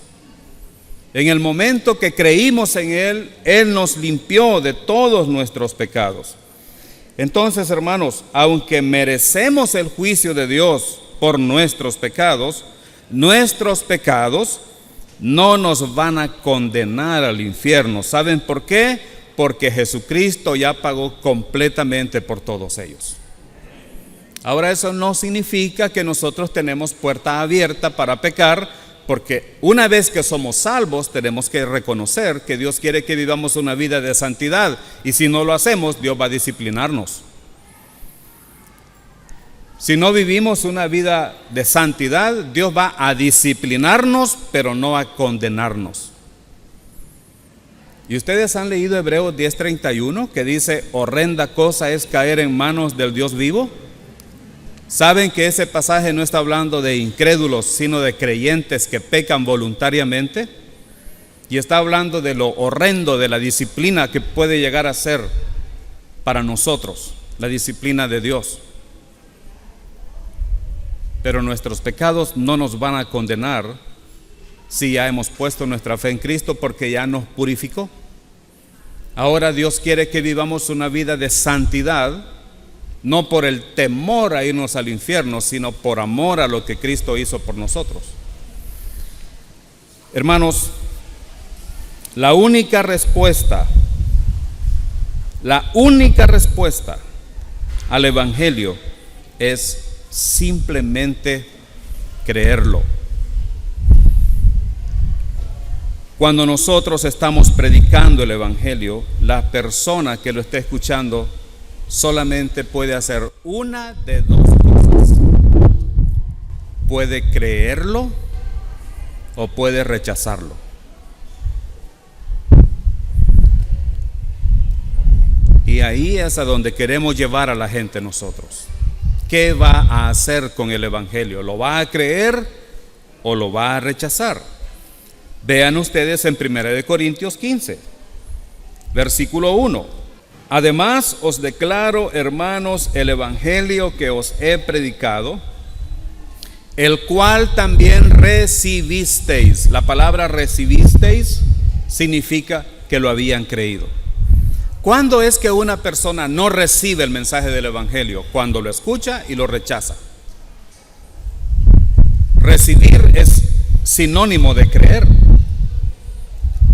En el momento que creímos en Él, Él nos limpió de todos nuestros pecados. Entonces, hermanos, aunque merecemos el juicio de Dios por nuestros pecados no nos van a condenar al infierno. ¿Saben por qué? Porque Jesucristo ya pagó completamente por todos ellos. Ahora, eso no significa que nosotros tenemos puerta abierta para pecar, porque una vez que somos salvos tenemos que reconocer que Dios quiere que vivamos una vida de santidad, y si no lo hacemos, Dios va a disciplinarnos. Si no vivimos una vida de santidad, Dios va a disciplinarnos, pero no a condenarnos. Y ustedes han leído Hebreos 10:31, que dice, horrenda cosa es caer en manos del Dios vivo. ¿Saben que ese pasaje no está hablando de incrédulos, sino de creyentes que pecan voluntariamente? Y está hablando de lo horrendo de la disciplina que puede llegar a ser para nosotros, la disciplina de Dios. Pero nuestros pecados no nos van a condenar si ya hemos puesto nuestra fe en Cristo, porque ya nos purificó. Ahora Dios quiere que vivamos una vida de santidad, no por el temor a irnos al infierno, sino por amor a lo que Cristo hizo por nosotros. Hermanos, la única respuesta al Evangelio es simplemente creerlo. Cuando nosotros estamos predicando el Evangelio, la persona que lo esté escuchando solamente puede hacer una de dos cosas: puede creerlo o puede rechazarlo. Y ahí es a donde queremos llevar a la gente nosotros. ¿Qué va a hacer con el Evangelio? ¿Lo va a creer o lo va a rechazar? Vean ustedes en 1 Corintios 15, versículo 1. Además os declaro, hermanos, el Evangelio que os he predicado, el cual también recibisteis. La palabra recibisteis significa que lo habían creído. ¿Cuándo es que una persona no recibe el mensaje del Evangelio? Cuando lo escucha y lo rechaza. Recibir es sinónimo de creer.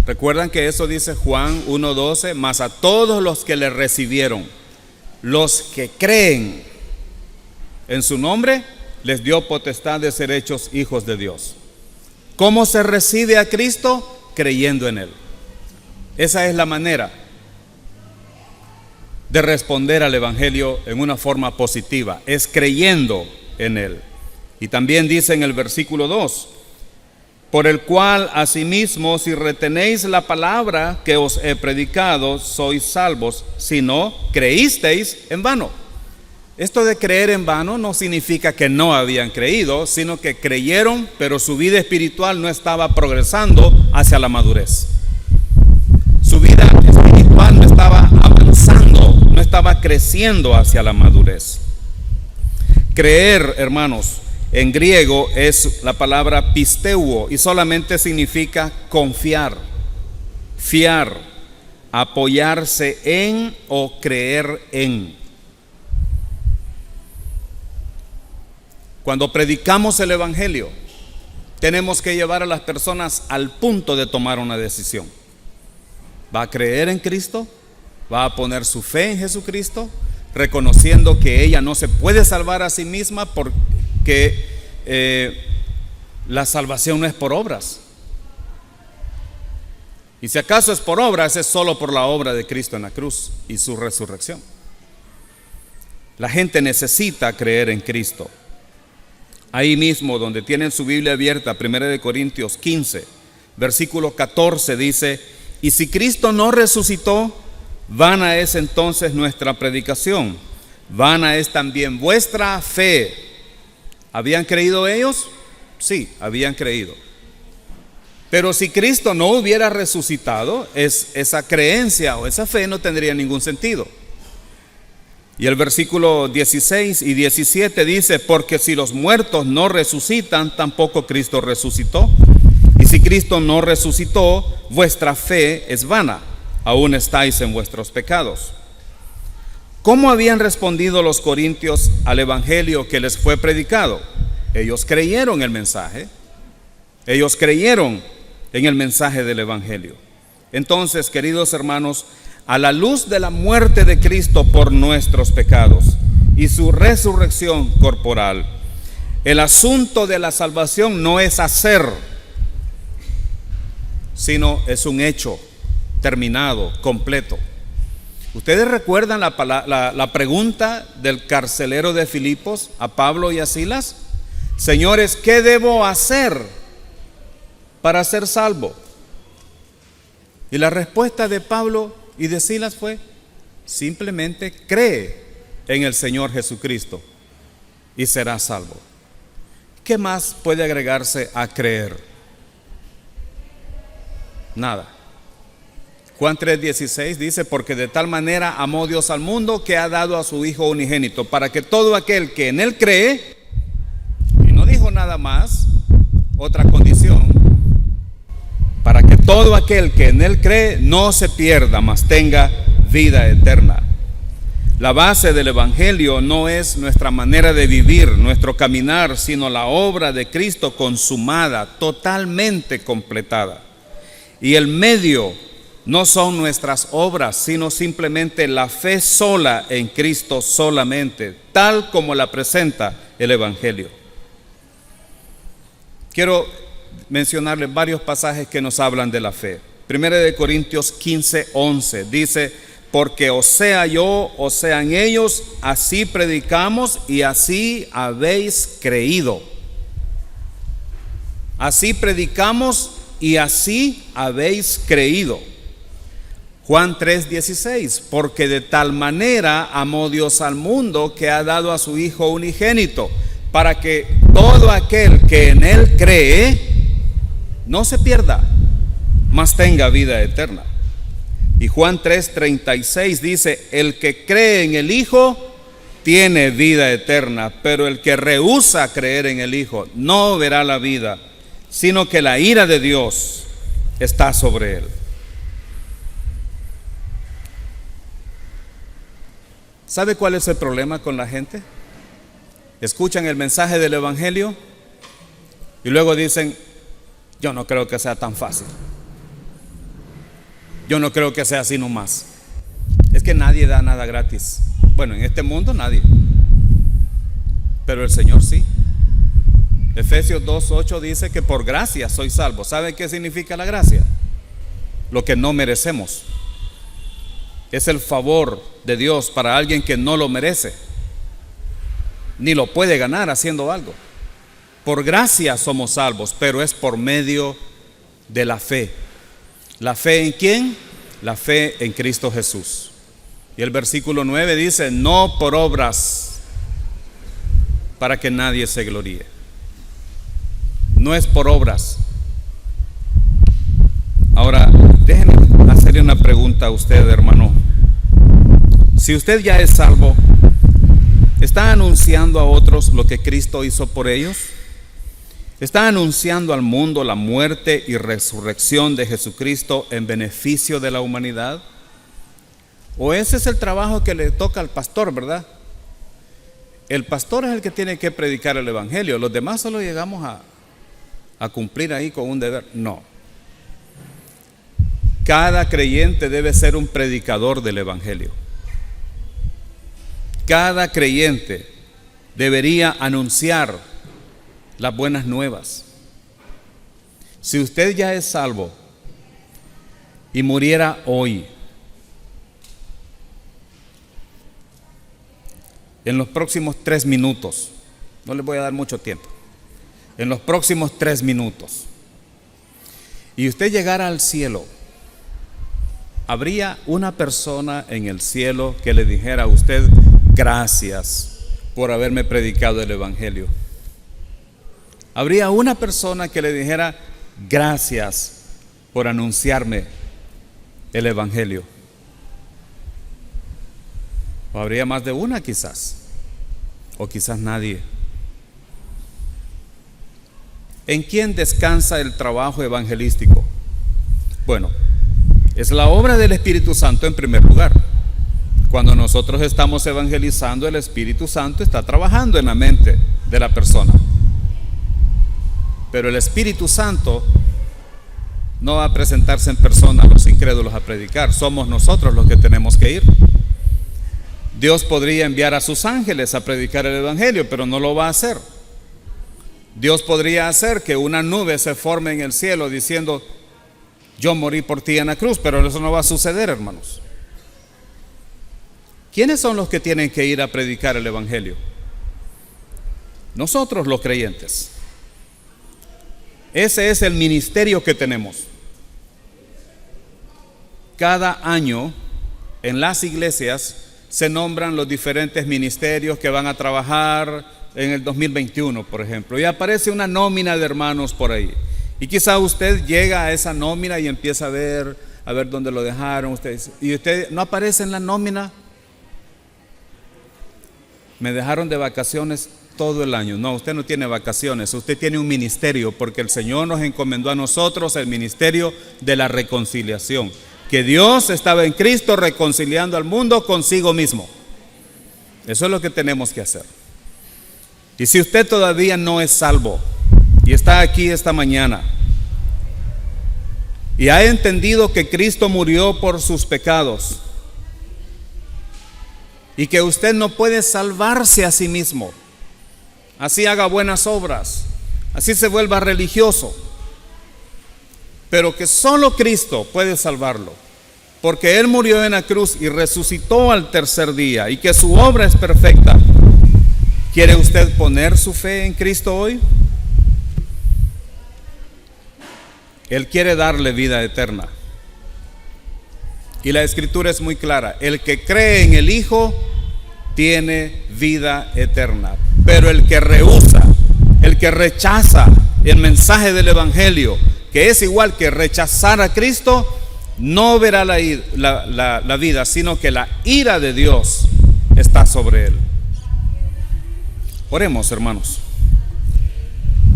Recuerdan que eso dice Juan 1:12, mas a todos los que le recibieron, los que creen en su nombre, les dio potestad de ser hechos hijos de Dios. ¿Cómo se recibe a Cristo? Creyendo en Él. Esa es la manera de responder al Evangelio en una forma positiva, es creyendo en Él. Y también dice en el versículo 2, por el cual asimismo, si retenéis la palabra que os he predicado, sois salvos, si no creísteis en vano. Esto de creer en vano no significa que no habían creído, sino que creyeron, pero su vida espiritual no estaba progresando hacia la madurez. Su vida espiritual no estaba avanzando, no estaba creciendo hacia la madurez. Creer, hermanos, en griego es la palabra pisteuo y solamente significa confiar, fiar, apoyarse en o creer en. Cuando predicamos el Evangelio, tenemos que llevar a las personas al punto de tomar una decisión. ¿Va a creer en Cristo? ¿Va a poner su fe en Jesucristo? Reconociendo que ella no se puede salvar a sí misma porque la salvación no es por obras. Y si acaso es por obras, es solo por la obra de Cristo en la cruz y su resurrección. La gente necesita creer en Cristo. Ahí mismo donde tienen su Biblia abierta, 1 Corintios 15, versículo 14 dice: y si Cristo no resucitó, vana es entonces nuestra predicación, vana es también vuestra fe. ¿Habían creído ellos? Sí, habían creído. Pero si Cristo no hubiera resucitado, esa creencia o esa fe no tendría ningún sentido. Y el versículo 16 y 17 dice: porque si los muertos no resucitan, tampoco Cristo resucitó. Y si Cristo no resucitó, vuestra fe es vana, aún estáis en vuestros pecados. ¿Cómo habían respondido los corintios al evangelio que les fue predicado? Ellos creyeron el mensaje. Ellos creyeron en el mensaje del evangelio. Entonces, queridos hermanos, a la luz de la muerte de Cristo por nuestros pecados y su resurrección corporal, el asunto de la salvación no es hacer, sino es un hecho terminado, completo. ¿Ustedes recuerdan la pregunta del carcelero de Filipos a Pablo y a Silas? Señores, ¿qué debo hacer para ser salvo? Y la respuesta de Pablo y de Silas fue: simplemente cree en el Señor Jesucristo y serás salvo. ¿Qué más puede agregarse a creer? Nada. Juan 3:16 dice: porque de tal manera amó Dios al mundo que ha dado a su Hijo unigénito, para que todo aquel que en Él cree, y no dijo nada más, otra condición, para que todo aquel que en Él cree no se pierda, mas tenga vida eterna. La base del Evangelio no es nuestra manera de vivir, nuestro caminar, sino la obra de Cristo consumada, totalmente completada. Y el medio no son nuestras obras, sino simplemente la fe sola en Cristo solamente, tal como la presenta el Evangelio. Quiero mencionarles varios pasajes que nos hablan de la fe. 1 Corintios 15:11 dice: porque o sea yo o sean ellos, así predicamos y así habéis creído. Así predicamos y así habéis creído. Juan 3:16: porque de tal manera amó Dios al mundo que ha dado a su Hijo unigénito, para que todo aquel que en Él cree no se pierda, mas tenga vida eterna. Y Juan 3:36 dice: el que cree en el Hijo tiene vida eterna, pero el que rehúsa creer en el Hijo no verá la vida, sino que la ira de Dios está sobre él. ¿Sabe cuál es el problema con la gente? Escuchan el mensaje del Evangelio y luego dicen: yo no creo que sea tan fácil. Yo no creo que sea así nomás. Es que nadie da nada gratis. Bueno, en este mundo nadie, pero el Señor sí. Efesios 2:8 dice que por gracia soy salvo. ¿Sabe qué significa la gracia? Lo que no merecemos. Es el favor de Dios para alguien que no lo merece, ni lo puede ganar haciendo algo. Por gracia somos salvos, pero es por medio de la fe. ¿La fe en quién? La fe en Cristo Jesús. Y el versículo 9 dice: no por obras, para que nadie se gloríe. No es por obras. Ahora, déjenme hacerle una pregunta. pregunta a usted, hermano. Si usted ya es salvo, ¿está anunciando a otros lo que Cristo hizo por ellos? ¿Está anunciando al mundo la muerte y resurrección de Jesucristo en beneficio de la humanidad? ¿O ese es el trabajo que le toca al pastor, verdad? El pastor es el que tiene que predicar el evangelio. Los demás solo llegamos a cumplir ahí con un deber. No. Cada creyente debe ser un predicador del evangelio. Cada creyente debería anunciar las buenas nuevas. Si usted ya es salvo y muriera hoy, en los próximos 3 minutos, no les voy a dar mucho tiempo, en los próximos 3 minutos, y usted llegara al cielo, ¿habría una persona en el cielo que le dijera a usted: gracias por haberme predicado el evangelio? ¿Habría una persona que le dijera: gracias por anunciarme el evangelio? ¿O habría más de una quizás? ¿O quizás nadie? ¿En quién descansa el trabajo evangelístico? Bueno, es la obra del Espíritu Santo en primer lugar. Cuando nosotros estamos evangelizando, el Espíritu Santo está trabajando en la mente de la persona. Pero el Espíritu Santo no va a presentarse en persona a los incrédulos a predicar. Somos nosotros los que tenemos que ir. Dios podría enviar a sus ángeles a predicar el evangelio, pero no lo va a hacer. Dios podría hacer que una nube se forme en el cielo diciendo: yo morí por ti en la cruz, pero eso no va a suceder, hermanos. ¿Quiénes son los que tienen que ir a predicar el evangelio? Nosotros, los creyentes. Ese es el ministerio que tenemos. Cada año en las iglesias se nombran los diferentes ministerios que van a trabajar en el 2021, por ejemplo, y aparece una nómina de hermanos por ahí. Y quizá usted llega a esa nómina y empieza a ver dónde lo dejaron ustedes. Y usted no aparece en la nómina. Me dejaron de vacaciones todo el año. No, usted no tiene vacaciones, usted tiene un ministerio, porque el Señor nos encomendó a nosotros el ministerio de la reconciliación. Que Dios estaba en Cristo reconciliando al mundo consigo mismo. Eso es lo que tenemos que hacer. Y si usted todavía no es salvo y está aquí esta mañana y ha entendido que Cristo murió por sus pecados y que usted no puede salvarse a sí mismo, así haga buenas obras, así se vuelva religioso, pero que solo Cristo puede salvarlo, porque Él murió en la cruz y resucitó al tercer día, y que su obra es perfecta. ¿Quiere usted poner su fe en Cristo hoy? Él quiere darle vida eterna. Y la Escritura es muy clara: el que cree en el Hijo tiene vida eterna. Pero el que rehúsa, el que rechaza el mensaje del Evangelio, que es igual que rechazar a Cristo, no verá la vida, sino que la ira de Dios está sobre él. Oremos, hermanos.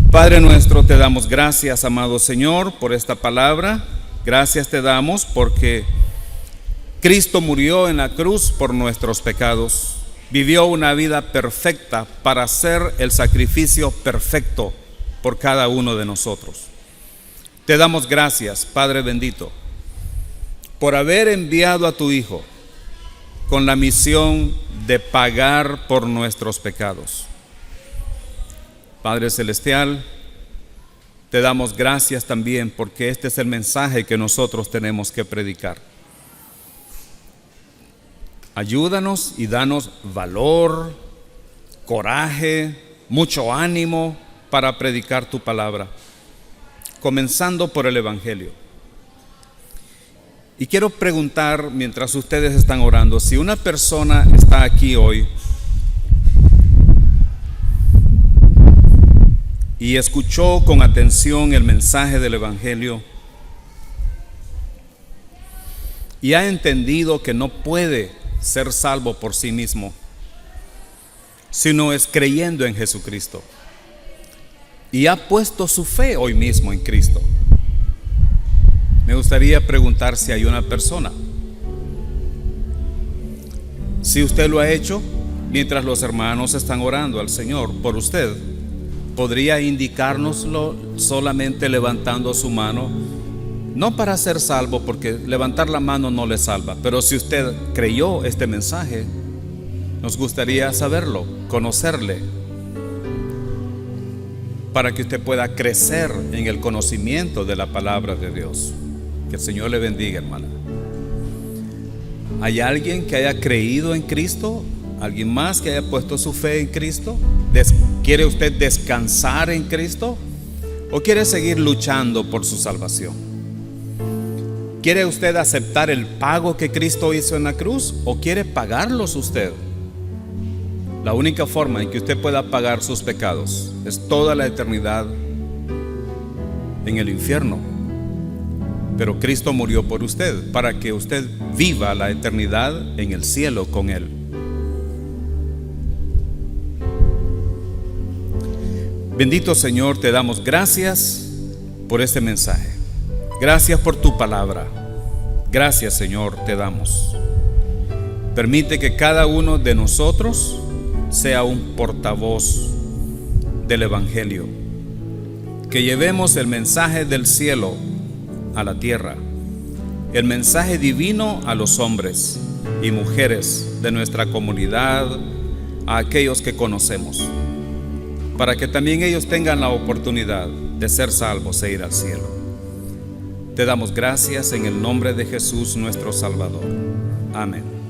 Padre nuestro, te damos gracias, amado Señor, por esta palabra. Gracias te damos porque Cristo murió en la cruz por nuestros pecados. Vivió una vida perfecta para hacer el sacrificio perfecto por cada uno de nosotros. Te damos gracias, Padre bendito, por haber enviado a tu Hijo con la misión de pagar por nuestros pecados. Padre celestial, te damos gracias también porque este es el mensaje que nosotros tenemos que predicar. Ayúdanos y danos valor, coraje, mucho ánimo para predicar tu palabra, comenzando por el Evangelio. Y quiero preguntar, mientras ustedes están orando, si una persona está aquí hoy y escuchó con atención el mensaje del Evangelio, y ha entendido que no puede ser salvo por sí mismo, sino es creyendo en Jesucristo, y ha puesto su fe hoy mismo en Cristo. Me gustaría preguntar si hay una persona. Si usted lo ha hecho mientras los hermanos están orando al Señor por usted, podría indicárnoslo solamente levantando su mano, no para ser salvo, porque levantar la mano no le salva, pero si usted creyó este mensaje, nos gustaría saberlo, conocerle, para que usted pueda crecer en el conocimiento de la palabra de Dios. Que el Señor le bendiga, hermana. ¿Hay alguien que haya creído en Cristo? ¿Alguien más que haya puesto su fe en Cristo? ¿Quiere usted descansar en Cristo? ¿O quiere seguir luchando por su salvación? ¿Quiere usted aceptar el pago que Cristo hizo en la cruz? ¿O quiere pagarlos usted? La única forma en que usted pueda pagar sus pecados es toda la eternidad en el infierno. Pero Cristo murió por usted para que usted viva la eternidad en el cielo con Él. Bendito Señor, te damos gracias por este mensaje. Gracias por tu palabra. Gracias, Señor, te damos. Permite que cada uno de nosotros sea un portavoz del Evangelio, que llevemos el mensaje del cielo a la tierra, el mensaje divino a los hombres y mujeres de nuestra comunidad, a aquellos que conocemos, para que también ellos tengan la oportunidad de ser salvos e ir al cielo. Te damos gracias en el nombre de Jesús nuestro Salvador. Amén.